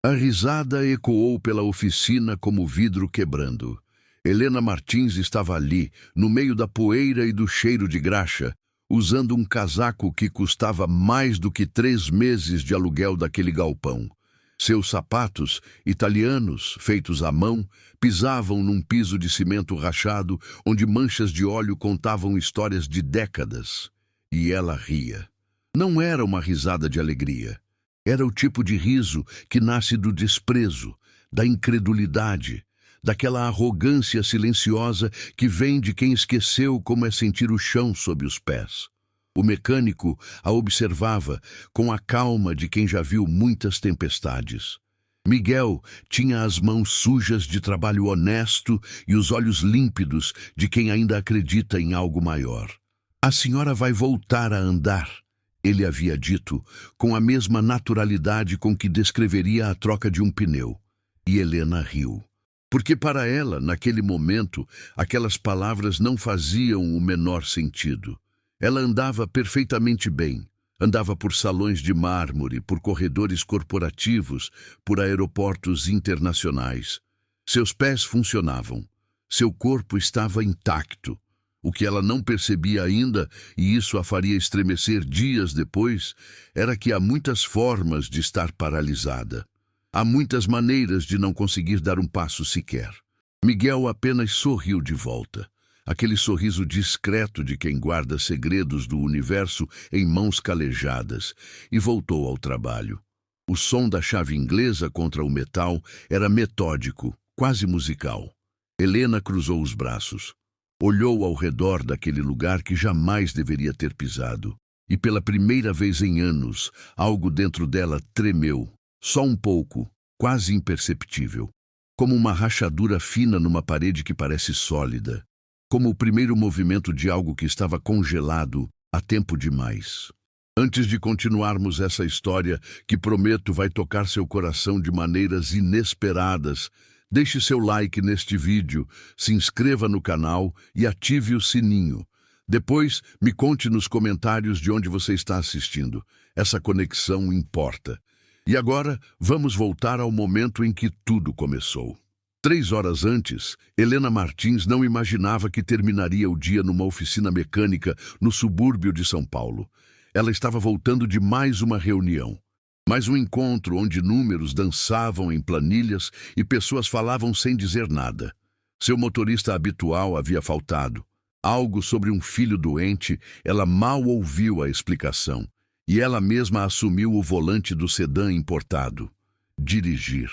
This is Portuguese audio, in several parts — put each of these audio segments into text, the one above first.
A risada ecoou pela oficina como vidro quebrando. Helena Martins estava ali, no meio da poeira e do cheiro de graxa, usando um casaco que custava mais do que 3 meses de aluguel daquele galpão. Seus sapatos, italianos, feitos à mão, pisavam num piso de cimento rachado, onde manchas de óleo contavam histórias de décadas. E ela ria. Não era uma risada de alegria. Era o tipo de riso que nasce do desprezo, da incredulidade, daquela arrogância silenciosa que vem de quem esqueceu como é sentir o chão sob os pés. O mecânico a observava com a calma de quem já viu muitas tempestades. Miguel tinha as mãos sujas de trabalho honesto e os olhos límpidos de quem ainda acredita em algo maior. "A senhora vai voltar a andar", ele havia dito, com a mesma naturalidade com que descreveria a troca de um pneu. E Helena riu. Porque para ela, naquele momento, aquelas palavras não faziam o menor sentido. Ela andava perfeitamente bem. Andava por salões de mármore, por corredores corporativos, por aeroportos internacionais. Seus pés funcionavam. Seu corpo estava intacto. O que ela não percebia ainda, e isso a faria estremecer dias depois, era que há muitas formas de estar paralisada. Há muitas maneiras de não conseguir dar um passo sequer. Miguel apenas sorriu de volta. Aquele sorriso discreto de quem guarda segredos do universo em mãos calejadas, e voltou ao trabalho. O som da chave inglesa contra o metal era metódico, quase musical. Helena cruzou os braços. Olhou ao redor daquele lugar que jamais deveria ter pisado. E pela primeira vez em anos, algo dentro dela tremeu. Só um pouco, quase imperceptível. Como uma rachadura fina numa parede que parece sólida. Como o primeiro movimento de algo que estava congelado há tempo demais. Antes de continuarmos essa história, que prometo vai tocar seu coração de maneiras inesperadas, deixe seu like neste vídeo, se inscreva no canal e ative o sininho. Depois, me conte nos comentários de onde você está assistindo. Essa conexão importa. E agora, vamos voltar ao momento em que tudo começou. 3 horas antes, Helena Martins não imaginava que terminaria o dia numa oficina mecânica no subúrbio de São Paulo. Ela estava voltando de mais uma reunião. Mais um encontro onde números dançavam em planilhas e pessoas falavam sem dizer nada. Seu motorista habitual havia faltado. Algo sobre um filho doente, ela mal ouviu a explicação. E ela mesma assumiu o volante do sedã importado. Dirigir.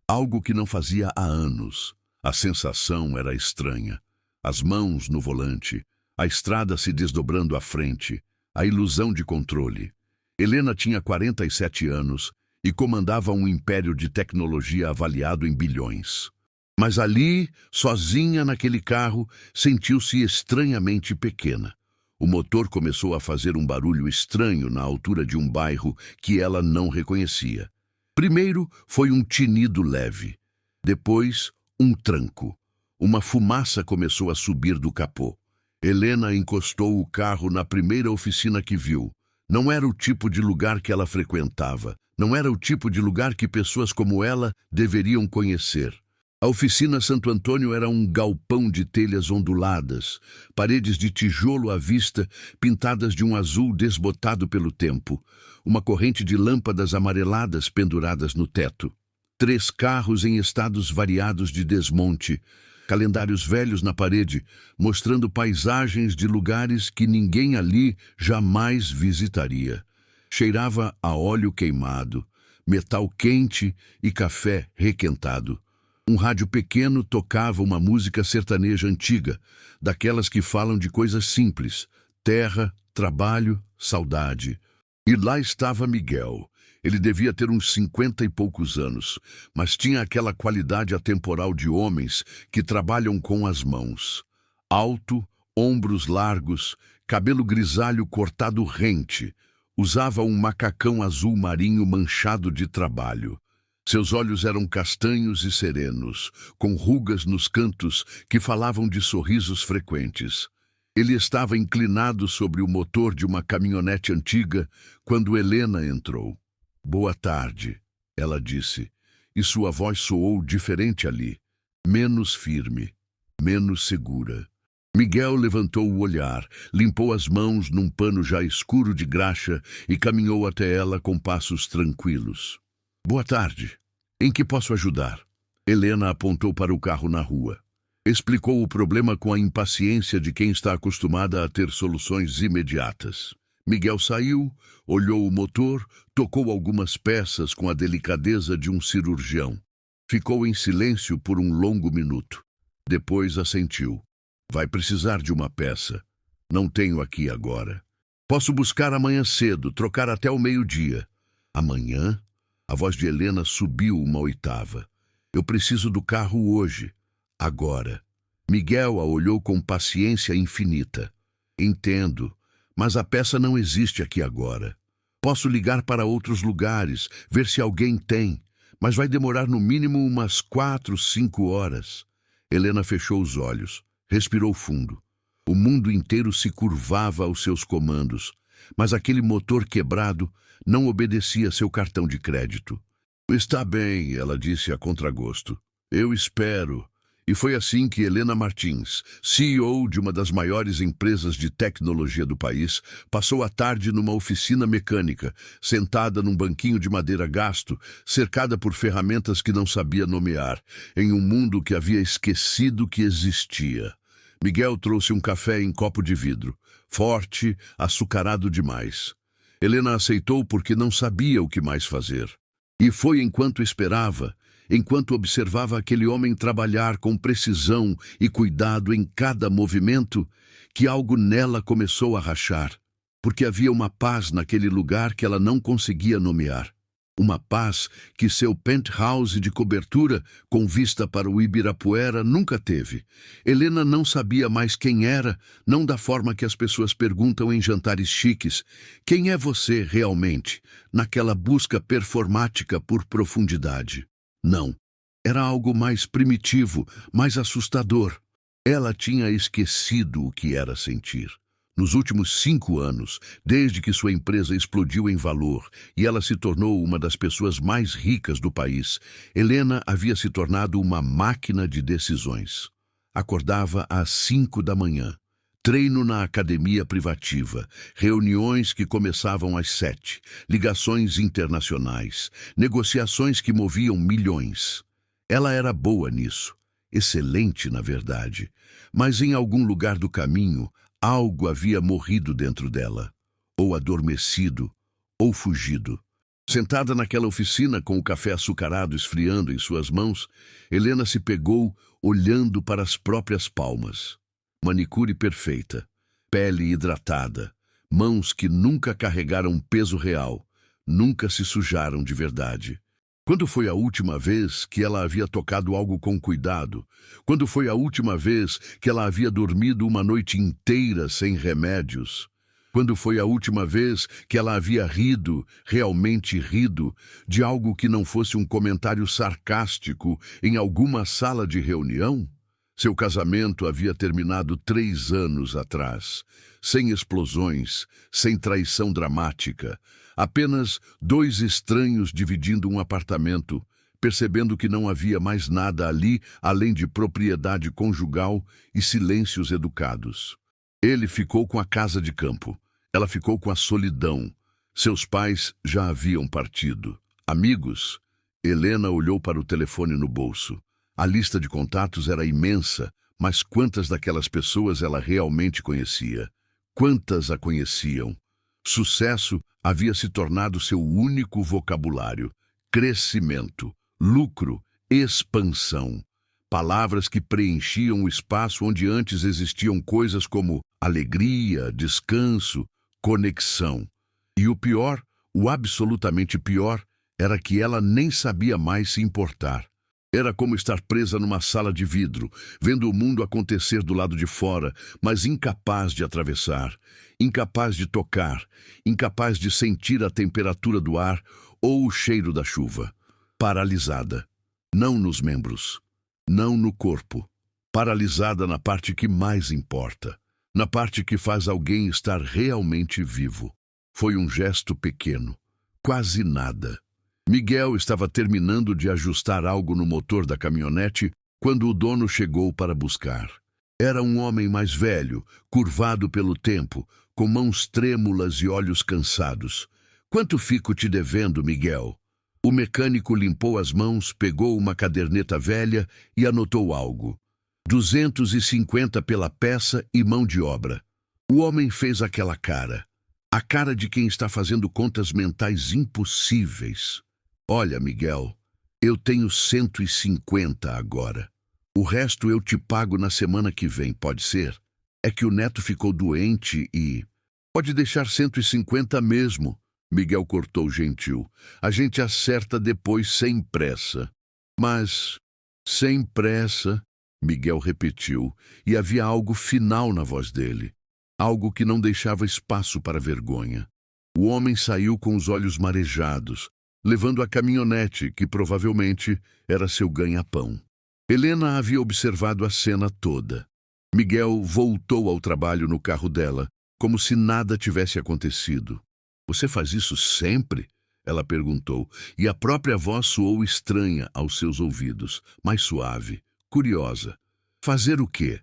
Algo que não fazia há anos. A sensação era estranha. As mãos no volante, a estrada se desdobrando à frente, a ilusão de controle. Helena tinha 47 anos e comandava um império de tecnologia avaliado em bilhões. Mas ali, sozinha naquele carro, sentiu-se estranhamente pequena. O motor começou a fazer um barulho estranho na altura de um bairro que ela não reconhecia. Primeiro foi um tinido leve. Depois, um tranco. Uma fumaça começou a subir do capô. Helena encostou o carro na primeira oficina que viu. Não era o tipo de lugar que ela frequentava. Não era o tipo de lugar que pessoas como ela deveriam conhecer. A oficina Santo Antônio era um galpão de telhas onduladas, paredes de tijolo à vista, pintadas de um azul desbotado pelo tempo, uma corrente de lâmpadas amareladas penduradas no teto. 3 carros em estados variados de desmonte, calendários velhos na parede, mostrando paisagens de lugares que ninguém ali jamais visitaria. Cheirava a óleo queimado, metal quente e café requentado. Um rádio pequeno tocava uma música sertaneja antiga, daquelas que falam de coisas simples, terra, trabalho, saudade. E lá estava Miguel. Ele devia ter uns 50 e poucos anos, mas tinha aquela qualidade atemporal de homens que trabalham com as mãos. Alto, ombros largos, cabelo grisalho cortado rente. Usava um macacão azul marinho manchado de trabalho. Seus olhos eram castanhos e serenos, com rugas nos cantos que falavam de sorrisos frequentes. Ele estava inclinado sobre o motor de uma caminhonete antiga quando Helena entrou. "Boa tarde", ela disse, e sua voz soou diferente ali, menos firme, menos segura. Miguel levantou o olhar, limpou as mãos num pano já escuro de graxa e caminhou até ela com passos tranquilos. Boa tarde. Em que posso ajudar? Helena apontou para o carro na rua. Explicou o problema com a impaciência de quem está acostumada a ter soluções imediatas. Miguel saiu, olhou o motor, tocou algumas peças com a delicadeza de um cirurgião. Ficou em silêncio por um longo minuto. Depois assentiu. Vai precisar de uma peça. Não tenho aqui agora. Posso buscar amanhã cedo, trocar até o meio-dia. Amanhã? A voz de Helena subiu uma oitava. Eu preciso do carro hoje. Agora. Miguel a olhou com paciência infinita. Entendo, mas a peça não existe aqui agora. Posso ligar para outros lugares, ver se alguém tem, mas vai demorar no mínimo umas 4, 5 horas. Helena fechou os olhos, respirou fundo. O mundo inteiro se curvava aos seus comandos, mas aquele motor quebrado não obedecia seu cartão de crédito. Está bem, ela disse a contragosto. Eu espero. E foi assim que Helena Martins, CEO de uma das maiores empresas de tecnologia do país, passou a tarde numa oficina mecânica, sentada num banquinho de madeira gasto, cercada por ferramentas que não sabia nomear, em um mundo que havia esquecido que existia. Miguel trouxe um café em copo de vidro, forte, açucarado demais. Helena aceitou porque não sabia o que mais fazer. E foi enquanto esperava, enquanto observava aquele homem trabalhar com precisão e cuidado em cada movimento, que algo nela começou a rachar, porque havia uma paz naquele lugar que ela não conseguia nomear. Uma paz que seu penthouse de cobertura, com vista para o Ibirapuera, nunca teve. Helena não sabia mais quem era, não da forma que as pessoas perguntam em jantares chiques. Quem é você, realmente, naquela busca performática por profundidade? Não. Era algo mais primitivo, mais assustador. Ela tinha esquecido o que era sentir. Nos últimos 5 anos, desde que sua empresa explodiu em valor e ela se tornou uma das pessoas mais ricas do país, Helena havia se tornado uma máquina de decisões. Acordava às 5 da manhã. Treino na academia privativa, reuniões que começavam às 7, ligações internacionais, negociações que moviam milhões. Ela era boa nisso, excelente na verdade, mas em algum lugar do caminho, algo havia morrido dentro dela, ou adormecido, ou fugido. Sentada naquela oficina com o café açucarado esfriando em suas mãos, Helena se pegou olhando para as próprias palmas. Manicure perfeita, pele hidratada, mãos que nunca carregaram peso real, nunca se sujaram de verdade. Quando foi a última vez que ela havia tocado algo com cuidado? Quando foi a última vez que ela havia dormido uma noite inteira sem remédios? Quando foi a última vez que ela havia rido, realmente rido, de algo que não fosse um comentário sarcástico em alguma sala de reunião? Seu casamento havia terminado 3 anos atrás, sem explosões, sem traição dramática, apenas 2 estranhos dividindo um apartamento, percebendo que não havia mais nada ali além de propriedade conjugal e silêncios educados. Ele ficou com a casa de campo, ela ficou com a solidão. Seus pais já haviam partido. Amigos? Helena olhou para o telefone no bolso. A lista de contatos era imensa, mas quantas daquelas pessoas ela realmente conhecia? Quantas a conheciam? Sucesso havia se tornado seu único vocabulário. Crescimento, lucro, expansão. Palavras que preenchiam o espaço onde antes existiam coisas como alegria, descanso, conexão. E o pior, o absolutamente pior, era que ela nem sabia mais se importar. Era como estar presa numa sala de vidro, vendo o mundo acontecer do lado de fora, mas incapaz de atravessar, incapaz de tocar, incapaz de sentir a temperatura do ar ou o cheiro da chuva. Paralisada. Não nos membros, não no corpo. Paralisada na parte que mais importa, na parte que faz alguém estar realmente vivo. Foi um gesto pequeno, quase nada. Miguel estava terminando de ajustar algo no motor da caminhonete quando o dono chegou para buscar. Era um homem mais velho, curvado pelo tempo, com mãos trêmulas e olhos cansados. "Quanto fico te devendo, Miguel?" O mecânico limpou as mãos, pegou uma caderneta velha e anotou algo. 250 pela peça e mão de obra. O homem fez aquela cara. A cara de quem está fazendo contas mentais impossíveis. "Olha, Miguel, eu tenho 150 agora. O resto eu te pago na semana que vem, pode ser? É que o neto ficou doente e... Pode deixar 150 mesmo." Miguel cortou gentil. "A gente acerta depois sem pressa." "Mas, sem pressa," Miguel repetiu, e havia algo final na voz dele. Algo que não deixava espaço para vergonha. O homem saiu com os olhos marejados, levando a caminhonete, que provavelmente era seu ganha-pão. Helena havia observado a cena toda. Miguel voltou ao trabalho no carro dela, como se nada tivesse acontecido. "Você faz isso sempre?" ela perguntou, e a própria voz soou estranha aos seus ouvidos, mais suave, curiosa. "Fazer o quê?"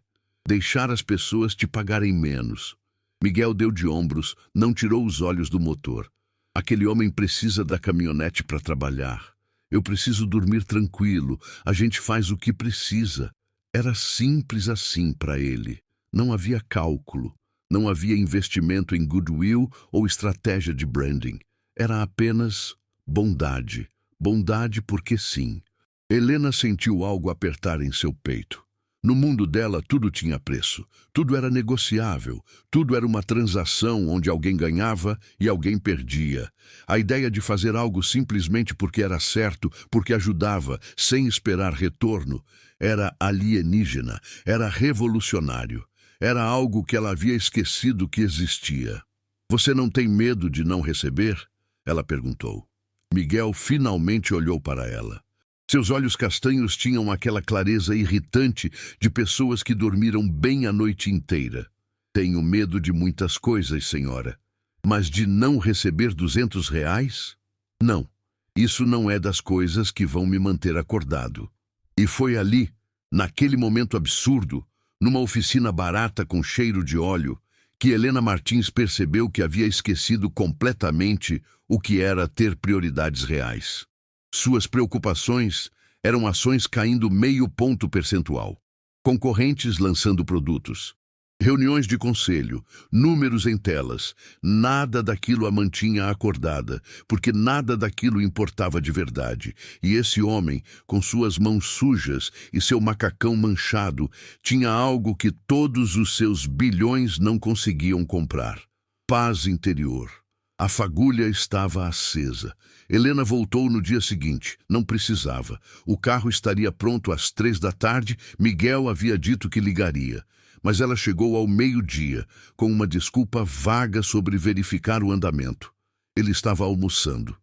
"Deixar as pessoas te pagarem menos." Miguel deu de ombros, não tirou os olhos do motor. "Aquele homem precisa da caminhonete para trabalhar. Eu preciso dormir tranquilo. A gente faz o que precisa." Era simples assim para ele. Não havia cálculo. Não havia investimento em goodwill ou estratégia de branding. Era apenas bondade. Bondade porque sim. Helena sentiu algo apertar em seu peito. No mundo dela, tudo tinha preço. Tudo era negociável. Tudo era uma transação onde alguém ganhava e alguém perdia. A ideia de fazer algo simplesmente porque era certo, porque ajudava, sem esperar retorno, era alienígena, era revolucionário. Era algo que ela havia esquecido que existia. "Você não tem medo de não receber?" ela perguntou. Miguel finalmente olhou para ela. Seus olhos castanhos tinham aquela clareza irritante de pessoas que dormiram bem a noite inteira. "Tenho medo de muitas coisas, senhora. Mas de não receber R$ 200? Não. Isso não é das coisas que vão me manter acordado." E foi ali, naquele momento absurdo, numa oficina barata com cheiro de óleo, que Helena Martins percebeu que havia esquecido completamente o que era ter prioridades reais. Suas preocupações eram ações caindo 0,5 ponto percentual, concorrentes lançando produtos, reuniões de conselho, números em telas. Nada daquilo a mantinha acordada, porque nada daquilo importava de verdade. E esse homem, com suas mãos sujas e seu macacão manchado, tinha algo que todos os seus bilhões não conseguiam comprar: paz interior. A fagulha estava acesa. Helena voltou no dia seguinte. Não precisava. O carro estaria pronto às 3 da tarde. Miguel havia dito que ligaria. Mas ela chegou ao meio-dia, com uma desculpa vaga sobre verificar o andamento. Ele estava almoçando.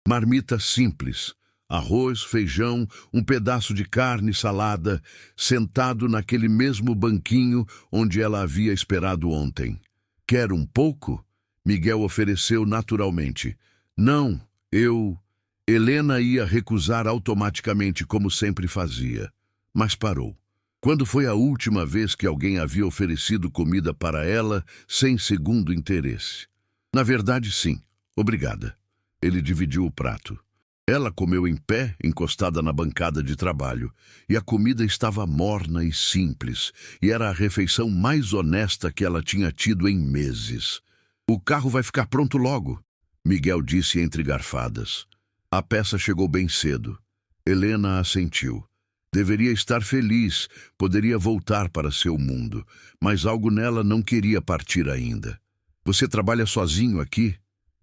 Marmita simples. Arroz, feijão, um pedaço de carne, salada, sentado naquele mesmo banquinho onde ela havia esperado ontem. "Quer um pouco?" Miguel ofereceu naturalmente. "Não, eu..." Helena ia recusar automaticamente, como sempre fazia. Mas parou. Quando foi a última vez que alguém havia oferecido comida para ela sem segundo interesse? "Na verdade, sim. Obrigada." Ele dividiu o prato. Ela comeu em pé, encostada na bancada de trabalho, e a comida estava morna e simples, e era a refeição mais honesta que ela tinha tido em meses. "O carro vai ficar pronto logo," Miguel disse entre garfadas. A peça chegou bem cedo. Helena assentiu. Deveria estar feliz, poderia voltar para seu mundo, mas algo nela não queria partir ainda. "Você trabalha sozinho aqui?"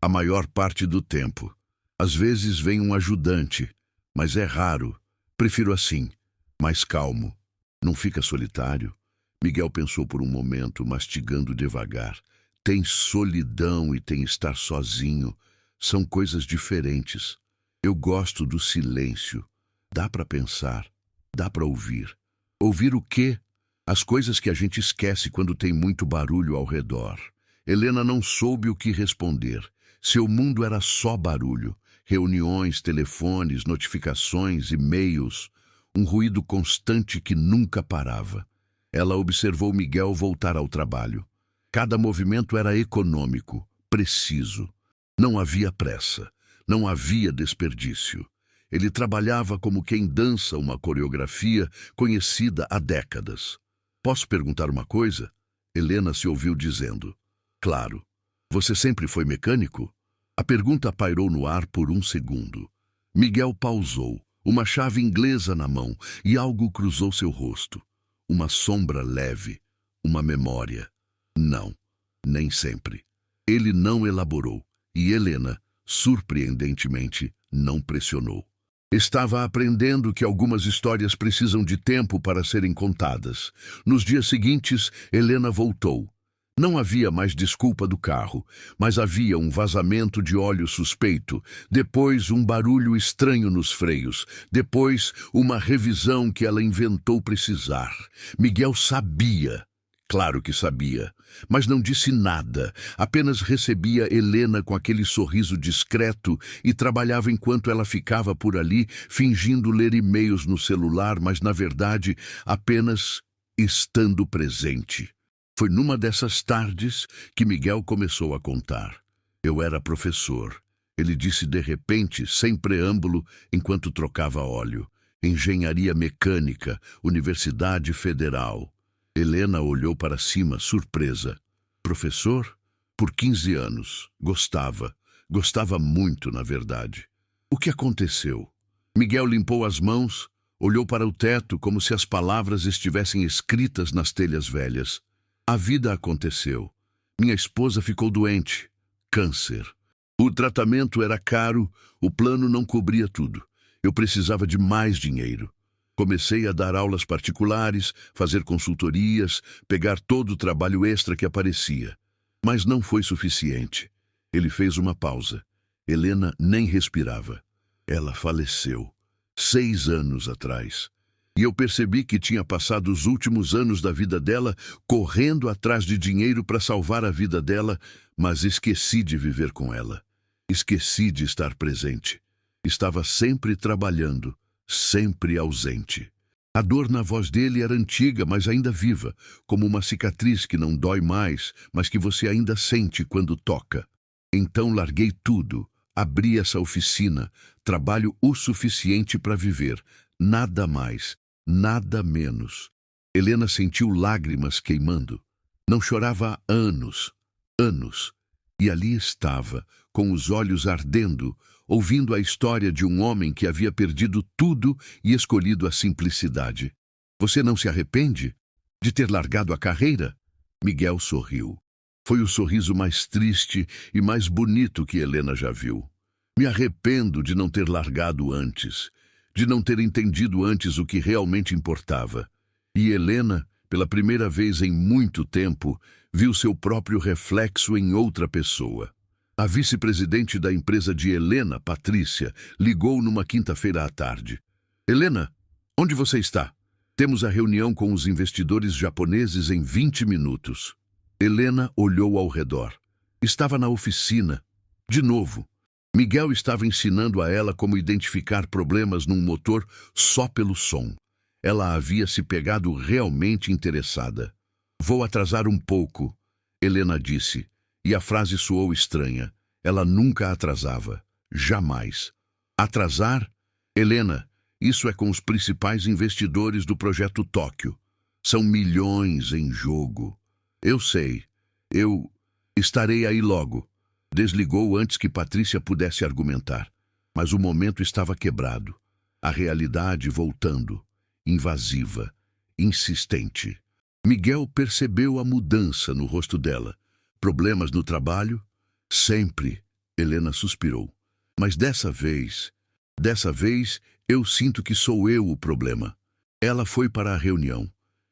"A maior parte do tempo. Às vezes vem um ajudante, mas é raro. Prefiro assim, mais calmo." "Não fica solitário?" Miguel pensou por um momento, mastigando devagar. Tem solidão e tem estar sozinho. São coisas diferentes. Eu gosto do silêncio. Dá para pensar. Dá para ouvir. Ouvir o quê? As coisas que a gente esquece quando tem muito barulho ao redor. Helena não soube o que responder. Seu mundo era só barulho. reuniões, telefones, notificações, e-mails, um ruído constante que nunca parava. Ela observou Miguel voltar ao trabalho. Cada movimento era econômico, preciso. Não havia pressa, não havia desperdício. Ele trabalhava como quem dança uma coreografia conhecida há décadas. Posso perguntar uma coisa? Helena se ouviu dizendo. Claro. Você sempre foi mecânico? A pergunta pairou no ar por um segundo. Miguel pausou, uma chave inglesa na mão, e algo cruzou seu rosto. Uma sombra leve, uma memória. Não, nem sempre. Ele não elaborou, e Helena, surpreendentemente, não pressionou. Estava aprendendo que algumas histórias precisam de tempo para serem contadas. Nos dias seguintes, Helena voltou. Não havia mais desculpa do carro, mas havia um vazamento de óleo suspeito, depois um barulho estranho nos freios, depois uma revisão que ela inventou precisar. Miguel sabia, claro que sabia, mas não disse nada, apenas recebia Helena com aquele sorriso discreto e trabalhava enquanto ela ficava por ali, fingindo ler e-mails no celular, mas na verdade apenas estando presente. Foi numa dessas tardes que Miguel começou a contar. Eu era professor. Ele disse de repente, sem preâmbulo, enquanto trocava óleo. Engenharia mecânica, Universidade Federal. Helena olhou para cima, surpresa. Professor? Por 15 anos. Gostava. Gostava muito, na verdade. O que aconteceu? Miguel limpou as mãos, olhou para o teto como se as palavras estivessem escritas nas telhas velhas. A vida aconteceu. Minha esposa ficou doente. Câncer. O tratamento era caro, o plano não cobria tudo. Eu precisava de mais dinheiro. Comecei a dar aulas particulares, fazer consultorias, pegar todo o trabalho extra que aparecia. Mas não foi suficiente. Ele fez uma pausa. Helena nem respirava. Ela faleceu. 6 anos atrás. E eu percebi que tinha passado os últimos anos da vida dela correndo atrás de dinheiro para salvar a vida dela, mas esqueci de viver com ela. Esqueci de estar presente. Estava sempre trabalhando, sempre ausente. A dor na voz dele era antiga, mas ainda viva, como uma cicatriz que não dói mais, mas que você ainda sente quando toca. Então larguei tudo, abri essa oficina, trabalho o suficiente para viver, nada mais. Nada menos. Helena sentiu lágrimas queimando. Não chorava há anos. E ali estava, com os olhos ardendo, ouvindo a história de um homem que havia perdido tudo e escolhido a simplicidade. Você não se arrepende de ter largado a carreira? Miguel sorriu. Foi o sorriso mais triste e mais bonito que Helena já viu. Me arrependo de não ter largado antes. De não ter entendido antes o que realmente importava. E Helena, pela primeira vez em muito tempo, viu seu próprio reflexo em outra pessoa. A vice-presidente da empresa de Helena, Patrícia, ligou numa quinta-feira à tarde. Helena, onde você está? Temos a reunião com os investidores japoneses em 20 minutos. Helena olhou ao redor. Estava na oficina. De novo. Miguel estava ensinando a ela como identificar problemas num motor só pelo som. Ela havia se pegado realmente interessada. Vou atrasar um pouco, Helena disse, e a frase soou estranha. Ela nunca atrasava. Jamais. Atrasar? Helena, isso é com os principais investidores do projeto Tóquio. São milhões em jogo. Eu sei. Eu estarei aí logo. Desligou antes que Patrícia pudesse argumentar. Mas o momento estava quebrado. A realidade voltando. Invasiva. Insistente. Miguel percebeu a mudança no rosto dela. Problemas no trabalho? Sempre. Helena suspirou. Mas dessa vez eu sinto que sou eu o problema. Ela foi para a reunião.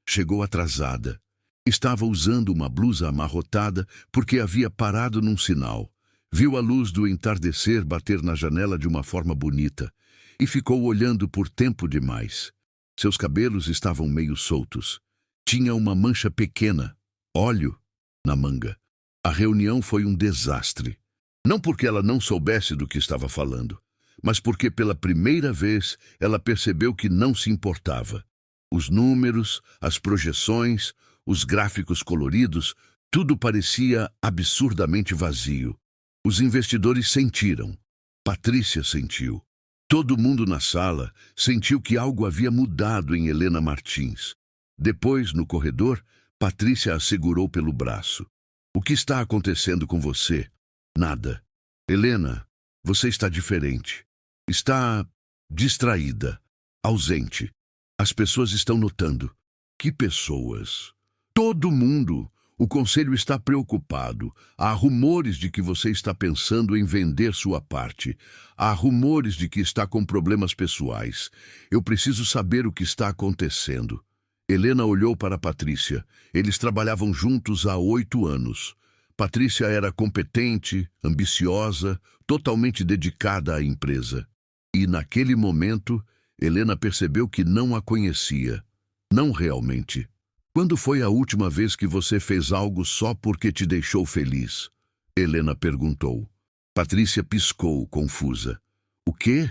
Chegou atrasada. Estava usando uma blusa amarrotada porque havia parado num sinal. Viu a luz do entardecer bater na janela de uma forma bonita e ficou olhando por tempo demais. Seus cabelos estavam meio soltos. Tinha uma mancha pequena, óleo, na manga. A reunião foi um desastre. Não porque ela não soubesse do que estava falando, mas porque pela primeira vez ela percebeu que não se importava. Os números, as projeções, os gráficos coloridos, tudo parecia absurdamente vazio. Os investidores sentiram. Patrícia sentiu. Todo mundo na sala sentiu que algo havia mudado em Helena Martins. Depois, no corredor, Patrícia a segurou pelo braço. O que está acontecendo com você? Nada. Helena, você está diferente. Está distraída, ausente. As pessoas estão notando. Que pessoas? Todo mundo. O conselho está preocupado. Há rumores de que você está pensando em vender sua parte. Há rumores de que está com problemas pessoais. Eu preciso saber o que está acontecendo. Helena olhou para Patrícia. Eles trabalhavam juntos há 8 anos. Patrícia era competente, ambiciosa, totalmente dedicada à empresa. E naquele momento, Helena percebeu que não a conhecia. Não realmente. Quando foi a última vez que você fez algo só porque te deixou feliz? Helena perguntou. Patrícia piscou, confusa. O quê?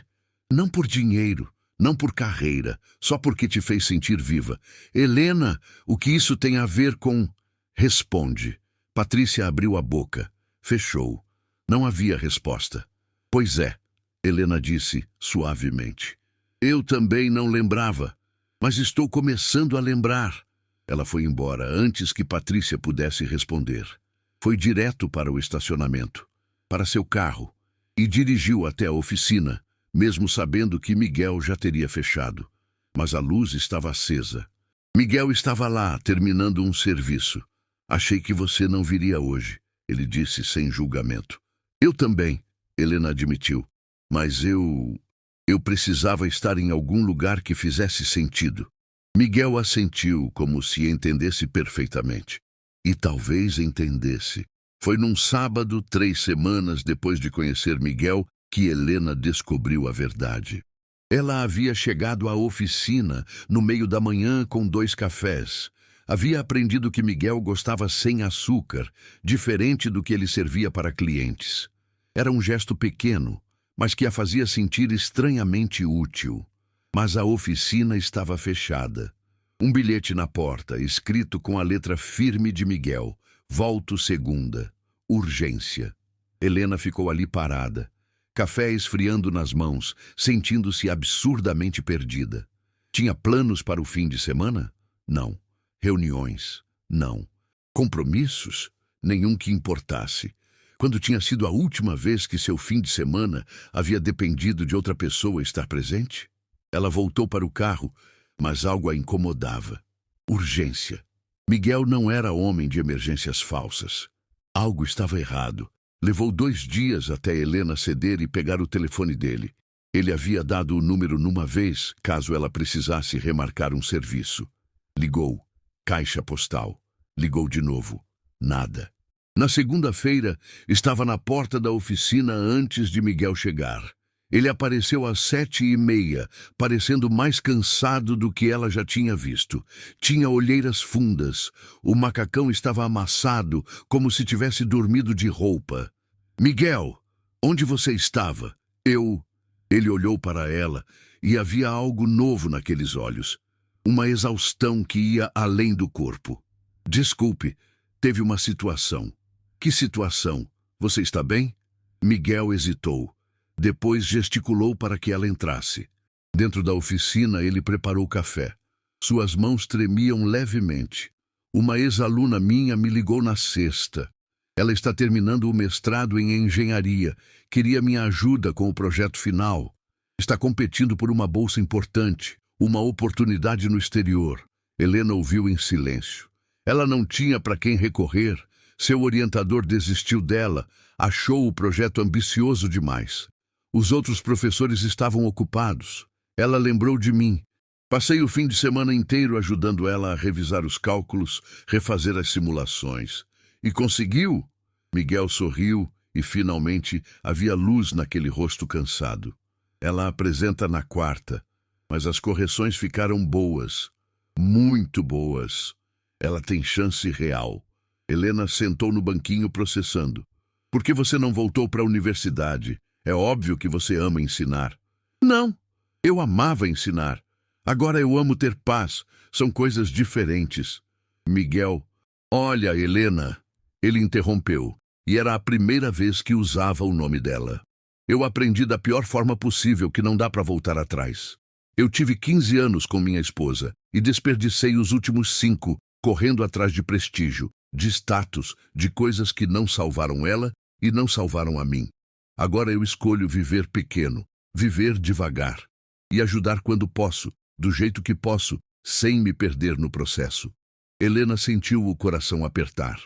Não por dinheiro, não por carreira, só porque te fez sentir viva. Helena, o que isso tem a ver com... Responde. Patrícia abriu a boca. Fechou. Não havia resposta. Pois é, Helena disse suavemente. Eu também não lembrava, mas estou começando a lembrar. Ela foi embora antes que Patrícia pudesse responder. Foi direto para o estacionamento, para seu carro, e dirigiu até a oficina, mesmo sabendo que Miguel já teria fechado. Mas a luz estava acesa. Miguel estava lá, terminando um serviço. Achei que você não viria hoje, ele disse sem julgamento. Eu também, Helena admitiu. Mas eu precisava estar em algum lugar que fizesse sentido. Miguel assentiu como se entendesse perfeitamente. E talvez entendesse. Foi num sábado, 3 semanas depois de conhecer Miguel, que Helena descobriu a verdade. Ela havia chegado à oficina no meio da manhã com 2 cafés. Havia aprendido que Miguel gostava sem açúcar, diferente do que ele servia para clientes. Era um gesto pequeno, mas que a fazia sentir estranhamente útil. Mas a oficina estava fechada. Um bilhete na porta, escrito com a letra firme de Miguel. Volto segunda. Urgência. Helena ficou ali parada, café esfriando nas mãos, sentindo-se absurdamente perdida. Tinha planos para o fim de semana? Não. Reuniões? Não. Compromissos? Nenhum que importasse. Quando tinha sido a última vez que seu fim de semana havia dependido de outra pessoa estar presente? Ela voltou para o carro, mas algo a incomodava. Urgência. Miguel não era homem de emergências falsas. Algo estava errado. Levou 2 dias até Helena ceder e pegar o telefone dele. Ele havia dado o número numa vez, caso ela precisasse remarcar um serviço. Ligou. Caixa postal. Ligou de novo. Nada. Na segunda-feira, estava na porta da oficina antes de Miguel chegar. Ele apareceu às 7h30, parecendo mais cansado do que ela já tinha visto. Tinha olheiras fundas. O macacão estava amassado, como se tivesse dormido de roupa. Miguel, onde você estava? Ele olhou para ela e havia algo novo naqueles olhos. Uma exaustão que ia além do corpo. Desculpe, teve uma situação. Que situação? Você está bem? Miguel hesitou. Depois gesticulou para que ela entrasse. Dentro da oficina, ele preparou café. Suas mãos tremiam levemente. Uma ex-aluna minha me ligou na sexta. Ela está terminando o mestrado em engenharia. Queria minha ajuda com o projeto final. Está competindo por uma bolsa importante, uma oportunidade no exterior. Helena ouviu em silêncio. Ela não tinha para quem recorrer. Seu orientador desistiu dela. Achou o projeto ambicioso demais. Os outros professores estavam ocupados. Ela lembrou de mim. Passei o fim de semana inteiro ajudando ela a revisar os cálculos, refazer as simulações. E conseguiu? Miguel sorriu e, finalmente, havia luz naquele rosto cansado. Ela apresenta na quarta, mas as correções ficaram boas. Muito boas. Ela tem chance real. Helena sentou no banquinho processando. Por que você não voltou para a universidade? É óbvio que você ama ensinar. Não, eu amava ensinar. Agora eu amo ter paz. São coisas diferentes. Miguel, olha, Helena. Ele interrompeu, e era a primeira vez que usava o nome dela. Eu aprendi da pior forma possível, que não dá para voltar atrás. Eu tive 15 anos com minha esposa e desperdicei os últimos 5 correndo atrás de prestígio, de status, de coisas que não salvaram ela e não salvaram a mim. Agora eu escolho viver pequeno, viver devagar e ajudar quando posso, do jeito que posso, sem me perder no processo. Helena sentiu o coração apertar.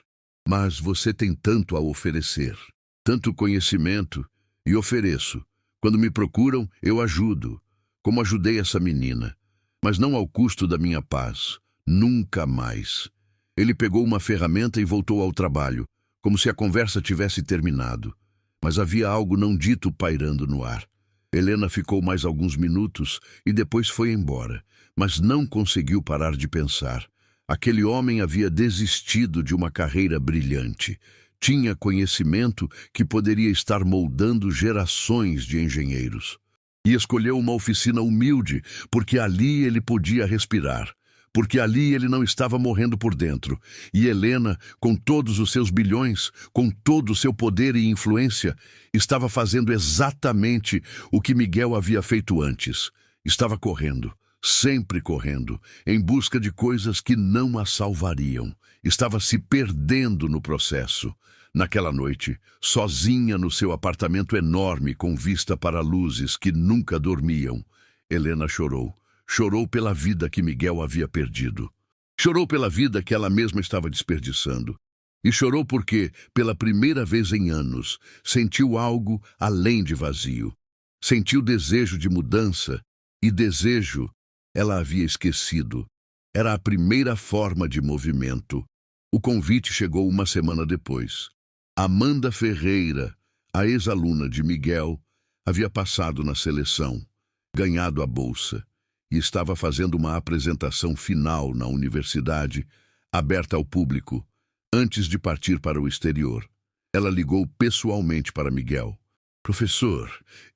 Mas você tem tanto a oferecer, tanto conhecimento, e ofereço. Quando me procuram, eu ajudo, como ajudei essa menina, mas não ao custo da minha paz. Nunca mais. Ele pegou uma ferramenta e voltou ao trabalho, como se a conversa tivesse terminado. Mas havia algo não dito pairando no ar. Helena ficou mais alguns minutos e depois foi embora, mas não conseguiu parar de pensar. Aquele homem havia desistido de uma carreira brilhante. Tinha conhecimento que poderia estar moldando gerações de engenheiros. E escolheu uma oficina humilde, porque ali ele podia respirar. Porque ali ele não estava morrendo por dentro. E Helena, com todos os seus bilhões, com todo o seu poder e influência, estava fazendo exatamente o que Miguel havia feito antes. Estava correndo, sempre correndo, em busca de coisas que não a salvariam. Estava se perdendo no processo. Naquela noite, sozinha no seu apartamento enorme com vista para luzes que nunca dormiam, Helena chorou. Chorou pela vida que Miguel havia perdido. Chorou pela vida que ela mesma estava desperdiçando. E chorou porque, pela primeira vez em anos, sentiu algo além de vazio. Sentiu desejo de mudança, e desejo ela havia esquecido. Era a primeira forma de movimento. O convite chegou uma semana depois. Amanda Ferreira, a ex-aluna de Miguel, havia passado na seleção, ganhado a bolsa, e estava fazendo uma apresentação final na universidade, aberta ao público, antes de partir para o exterior. Ela ligou pessoalmente para Miguel. Professor,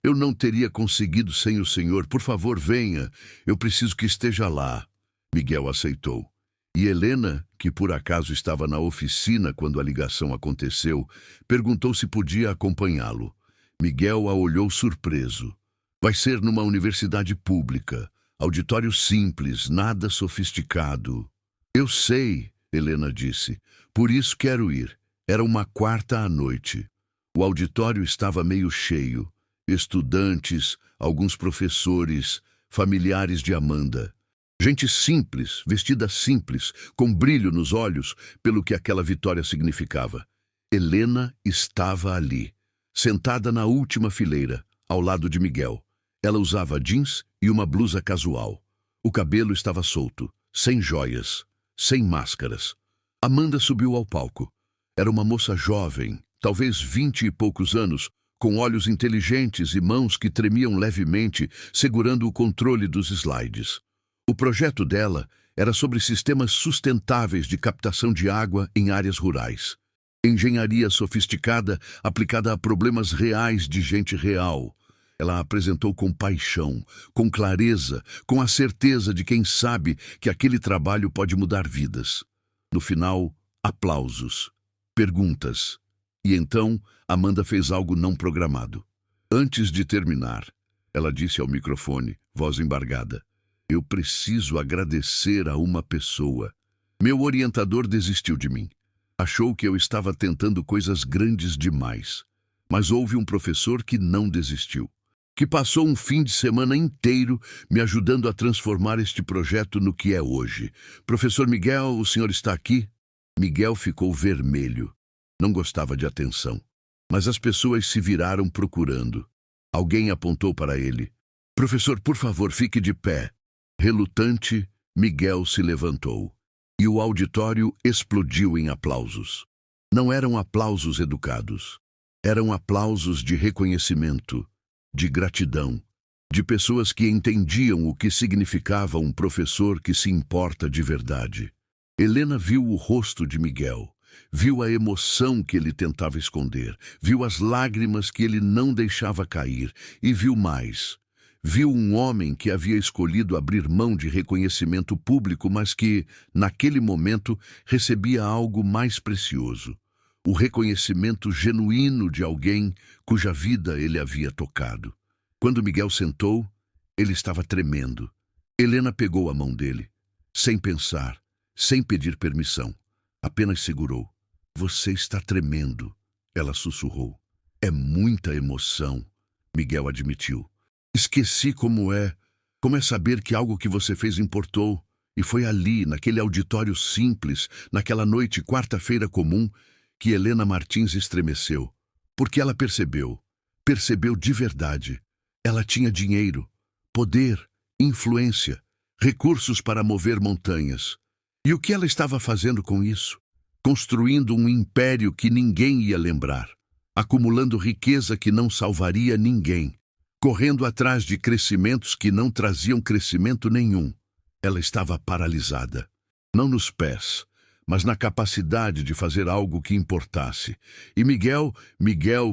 eu não teria conseguido sem o senhor. Por favor, venha. Eu preciso que esteja lá. Miguel aceitou. E Helena, que por acaso estava na oficina quando a ligação aconteceu, perguntou se podia acompanhá-lo. Miguel a olhou surpreso. Vai ser numa universidade pública. Auditório simples, nada sofisticado. Eu sei, Helena disse. Por isso quero ir. Era uma quarta à noite. O auditório estava meio cheio. Estudantes, alguns professores, familiares de Amanda. Gente simples, vestida simples, com brilho nos olhos pelo que aquela vitória significava. Helena estava ali, sentada na última fileira, ao lado de Miguel. Ela usava jeans e uma blusa casual. O cabelo estava solto, sem joias, sem máscaras. Amanda subiu ao palco. Era uma moça jovem, talvez 20 e poucos anos, com olhos inteligentes e mãos que tremiam levemente, segurando o controle dos slides. O projeto dela era sobre sistemas sustentáveis de captação de água em áreas rurais. Engenharia sofisticada aplicada a problemas reais de gente real. Ela apresentou com paixão, com clareza, com a certeza de quem sabe que aquele trabalho pode mudar vidas. No final, aplausos, perguntas. E então, Amanda fez algo não programado. Antes de terminar, ela disse ao microfone, voz embargada: eu preciso agradecer a uma pessoa. Meu orientador desistiu de mim. Achou que eu estava tentando coisas grandes demais. Mas houve um professor que não desistiu, que passou um fim de semana inteiro me ajudando a transformar este projeto no que é hoje. Professor Miguel, o senhor está aqui? Miguel ficou vermelho. Não gostava de atenção. Mas as pessoas se viraram procurando. Alguém apontou para ele. Professor, por favor, fique de pé. Relutante, Miguel se levantou. E o auditório explodiu em aplausos. Não eram aplausos educados. Eram aplausos de reconhecimento, de gratidão, de pessoas que entendiam o que significava um professor que se importa de verdade. Helena viu o rosto de Miguel, viu a emoção que ele tentava esconder, viu as lágrimas que ele não deixava cair e viu mais. Viu um homem que havia escolhido abrir mão de reconhecimento público, mas que, naquele momento, recebia algo mais precioso: o reconhecimento genuíno de alguém cuja vida ele havia tocado. Quando Miguel sentou, ele estava tremendo. Helena pegou a mão dele, sem pensar, sem pedir permissão. Apenas segurou. "Você está tremendo", ela sussurrou. "É muita emoção", Miguel admitiu. "Esqueci como é saber que algo que você fez importou. E foi ali, naquele auditório simples, naquela noite quarta-feira comum, que Helena Martins estremeceu. Porque ela percebeu de verdade. Ela tinha dinheiro, poder, influência, recursos para mover montanhas. E o que ela estava fazendo com isso? Construindo um império que ninguém ia lembrar, acumulando riqueza que não salvaria ninguém, correndo atrás de crescimentos que não traziam crescimento nenhum. Ela estava paralisada, não nos pés, mas na capacidade de fazer algo que importasse. E Miguel,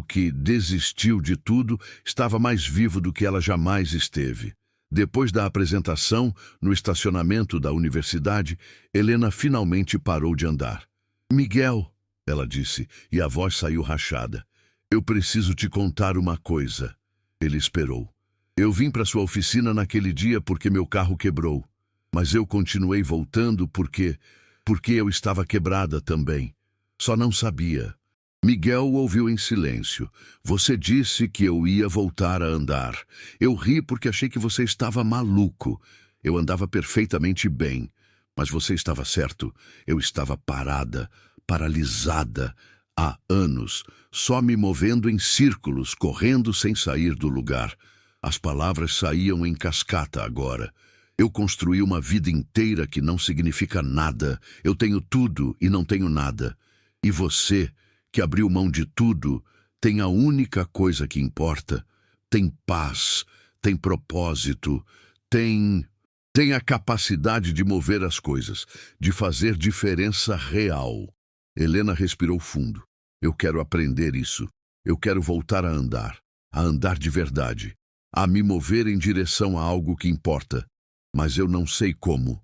que desistiu de tudo, estava mais vivo do que ela jamais esteve. Depois da apresentação, no estacionamento da universidade, Helena finalmente parou de andar. "Miguel", ela disse, e a voz saiu rachada. "Eu preciso te contar uma coisa." Ele esperou. "Eu vim para sua oficina naquele dia porque meu carro quebrou. Mas eu continuei voltando porque eu estava quebrada também. Só não sabia." Miguel ouviu em silêncio. "Você disse que eu ia voltar a andar. Eu ri porque achei que você estava maluco. Eu andava perfeitamente bem. Mas você estava certo. Eu estava parada, paralisada, há anos, só me movendo em círculos, correndo sem sair do lugar. As palavras saíam em cascata agora. Eu construí uma vida inteira que não significa nada. Eu tenho tudo e não tenho nada. E você, que abriu mão de tudo, tem a única coisa que importa. Tem paz, tem propósito, tem a capacidade de mover as coisas, de fazer diferença real." Helena respirou fundo. "Eu quero aprender isso. Eu quero voltar a andar de verdade, a me mover em direção a algo que importa. Mas eu não sei como."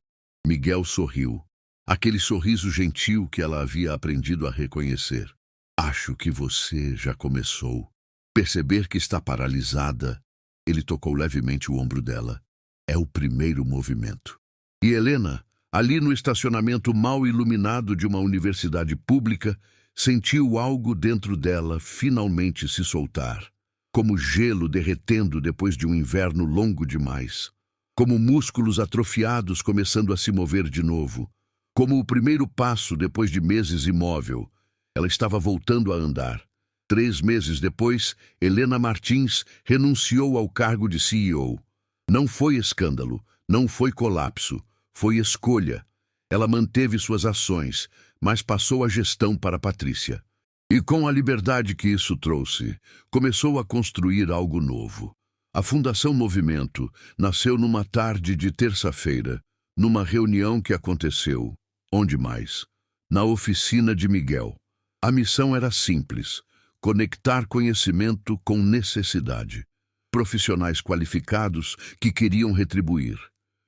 Miguel sorriu. Aquele sorriso gentil que ela havia aprendido a reconhecer. "Acho que você já começou. Perceber que está paralisada." Ele tocou levemente o ombro dela. "É o primeiro movimento." E Helena, ali no estacionamento mal iluminado de uma universidade pública, sentiu algo dentro dela finalmente se soltar. Como gelo derretendo depois de um inverno longo demais. Como músculos atrofiados começando a se mover de novo. Como o primeiro passo depois de meses imóvel. Ela estava voltando a andar. 3 meses depois, Helena Martins renunciou ao cargo de CEO. Não foi escândalo, não foi colapso, foi escolha. Ela manteve suas ações, mas passou a gestão para Patrícia. E com a liberdade que isso trouxe, começou a construir algo novo. A Fundação Movimento nasceu numa tarde de terça-feira, numa reunião que aconteceu, onde mais? Na oficina de Miguel. A missão era simples: conectar conhecimento com necessidade. Profissionais qualificados que queriam retribuir.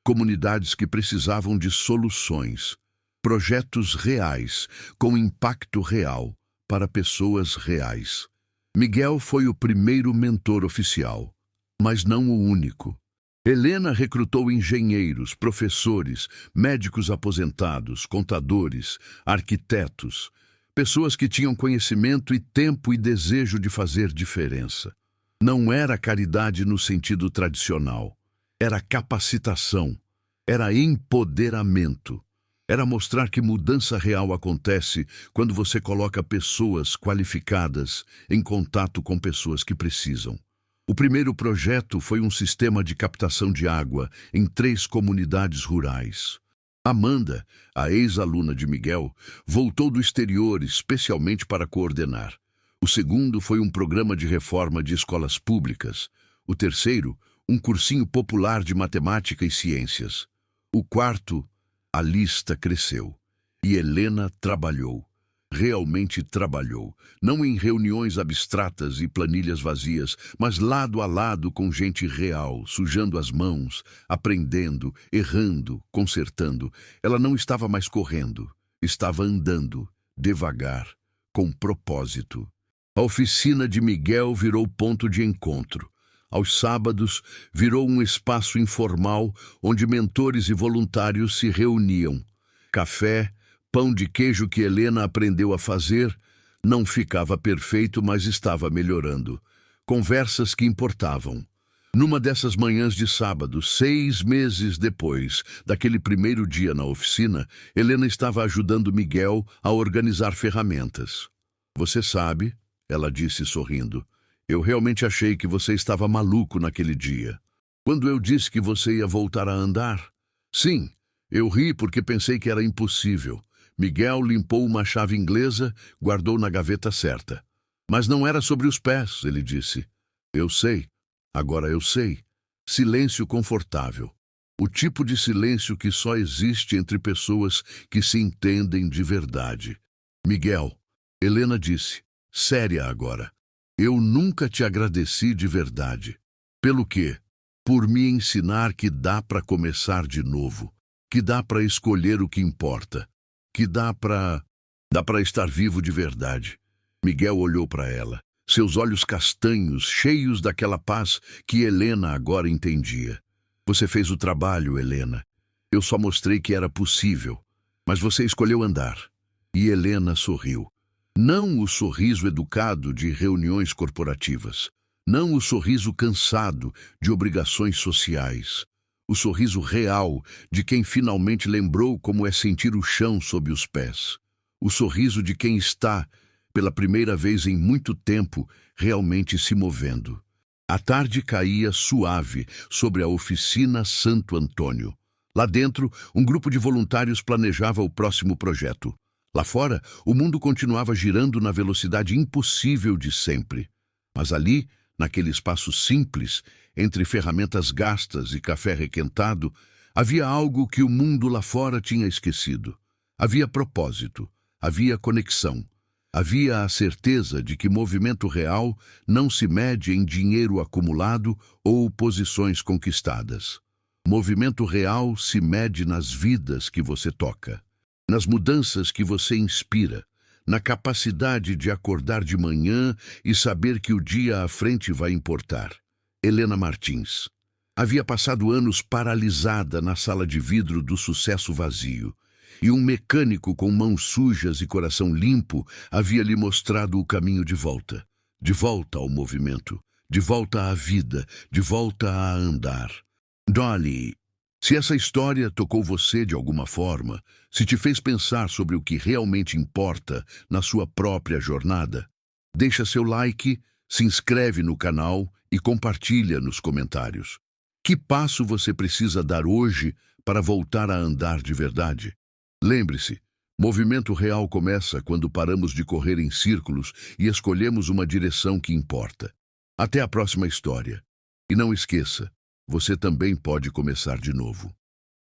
Comunidades que precisavam de soluções. Projetos reais, com impacto real, para pessoas reais. Miguel foi o primeiro mentor oficial, mas não o único. Helena recrutou engenheiros, professores, médicos aposentados, contadores, arquitetos, pessoas que tinham conhecimento e tempo e desejo de fazer diferença. Não era caridade no sentido tradicional. Era capacitação. Era empoderamento. Era mostrar que mudança real acontece quando você coloca pessoas qualificadas em contato com pessoas que precisam. O primeiro projeto foi um sistema de captação de água em 3 comunidades rurais. Amanda, a ex-aluna de Miguel, voltou do exterior especialmente para coordenar. O segundo foi um programa de reforma de escolas públicas. O terceiro, um cursinho popular de matemática e ciências. O quarto, a lista cresceu. E Helena trabalhou. realmente trabalhou, não em reuniões abstratas e planilhas vazias, mas lado a lado com gente real, sujando as mãos, aprendendo, errando, consertando. Ela não estava mais correndo, estava andando, devagar, com propósito. A oficina de Miguel virou ponto de encontro. Aos sábados, virou um espaço informal onde mentores e voluntários se reuniam. Café, pão de queijo que Helena aprendeu a fazer, não ficava perfeito, mas estava melhorando. Conversas que importavam. Numa dessas manhãs de sábado, 6 meses depois daquele primeiro dia na oficina, Helena estava ajudando Miguel a organizar ferramentas. Você sabe, ela disse sorrindo, eu realmente achei que você estava maluco naquele dia. Quando eu disse que você ia voltar a andar? Sim, eu ri porque pensei que era impossível. Miguel limpou uma chave inglesa, guardou na gaveta certa. Mas não era sobre os pés, ele disse. Eu sei. Agora eu sei. Silêncio confortável. O tipo de silêncio que só existe entre pessoas que se entendem de verdade. Miguel, Helena disse, séria agora. Eu nunca te agradeci de verdade. Pelo quê? Por me ensinar que dá para começar de novo, que dá para escolher o que importa, que dá para estar vivo de verdade. Miguel olhou para ela, seus olhos castanhos, cheios daquela paz que Helena agora entendia. Você fez o trabalho, Helena. Eu só mostrei que era possível, mas você escolheu andar. E Helena sorriu. Não o sorriso educado de reuniões corporativas. Não o sorriso cansado de obrigações sociais. O sorriso real de quem finalmente lembrou como é sentir o chão sob os pés. O sorriso de quem está, pela primeira vez em muito tempo, realmente se movendo. A tarde caía suave sobre a oficina Santo Antônio. Lá dentro, um grupo de voluntários planejava o próximo projeto. Lá fora, o mundo continuava girando na velocidade impossível de sempre. Mas ali, naquele espaço simples, entre ferramentas gastas e café requentado, havia algo que o mundo lá fora tinha esquecido. Havia propósito, havia conexão, havia a certeza de que movimento real não se mede em dinheiro acumulado ou posições conquistadas. Movimento real se mede nas vidas que você toca. Nas mudanças que você inspira, na capacidade de acordar de manhã e saber que o dia à frente vai importar. Helena Martins. Havia passado anos paralisada na sala de vidro do sucesso vazio, e um mecânico com mãos sujas e coração limpo havia lhe mostrado o caminho de volta ao movimento, de volta à vida, de volta a andar. Dolly, se essa história tocou você de alguma forma, se te fez pensar sobre o que realmente importa na sua própria jornada, deixa seu like, se inscreve no canal e compartilha nos comentários. Que passo você precisa dar hoje para voltar a andar de verdade? Lembre-se, movimento real começa quando paramos de correr em círculos e escolhemos uma direção que importa. Até a próxima história. E não esqueça, você também pode começar de novo.